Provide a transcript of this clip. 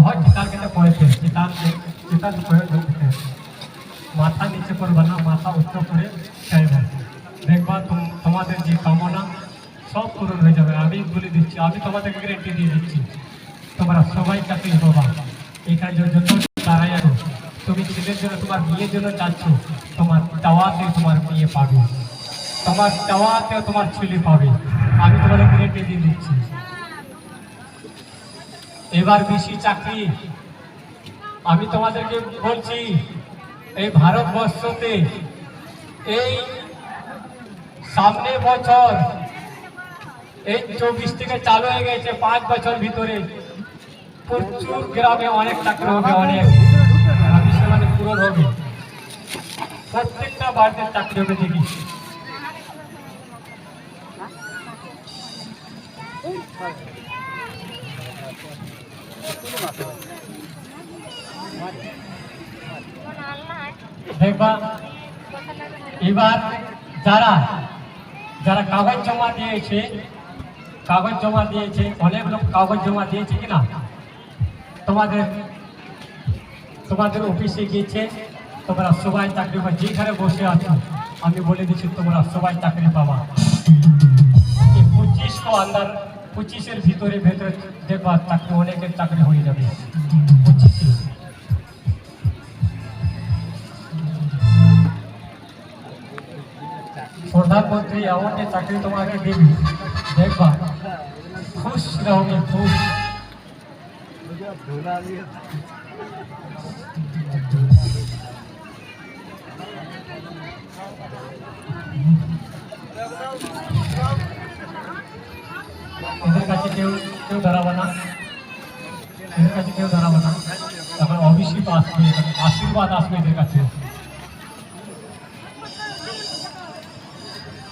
সহজ টার্গেটে পড়েছে, চিতার মাথা নিচে করবে না, মাথা উচ্চ করে চাইবে, দেখবা তোমাদের যে কামনা সব পূরণ হয়ে যাবে। আমি বলে দিচ্ছি, আমি তোমাদেরকে গ্যারেন্টি দিয়ে দিচ্ছি, তোমরা সবাই চাকরি পাবা। এখানে যত দাঁড়াই আছো, তুমি ছেলের জন্য তোমার বিয়ের জন্য যাচ্ছ, তোমার চাওয়াতে তোমার বিয়ে পাবে, তোমার চাওয়াতেও তোমার ছেলে পাবে, আমি তোমাদের গ্যারেন্টি দিয়ে দিচ্ছি। এবার বেশি চাকরি আমি তোমাদেরকে বলছি, এই ভারতবর্ষতে এই সামনে বছর এই 24 থেকে চালু হয়ে গেছে, 5 বছর ভিতরে প্রচুর গ্রামে অনেক চাকরি হবে, অনেক মানে পূরণ হবে, প্রত্যেকটা বাড়িতে চাকরি হবে। দেখি দেখবা এবার যারা যারা কাগজ জমা দিয়েছে, অনেক লোক কাগজ জমা দিয়েছে কিনা, তোমাদের অফিসে গিয়েছে, তোমরা সবাই চাকরি পাবা। যেখানে বসে আছো আমি বলে দিচ্ছি, তোমরা সবাই চাকরি পাবা। এই 25 ভিতরে দেখবা চাকরি, অনেকের চাকরি হয়ে যাবে। 25 প্রধানমন্ত্রী এমন যে চাকরি তোমাকে দেবে, দেখবা খুশ রहोगे, খুশ। এদের কাছে কেউ দাঁড়াবে না, এদের কাছে কেউ দাঁড়াবে না, তখন অভিষেক আসবে, আশীর্বাদ আসবে এদের কাছে।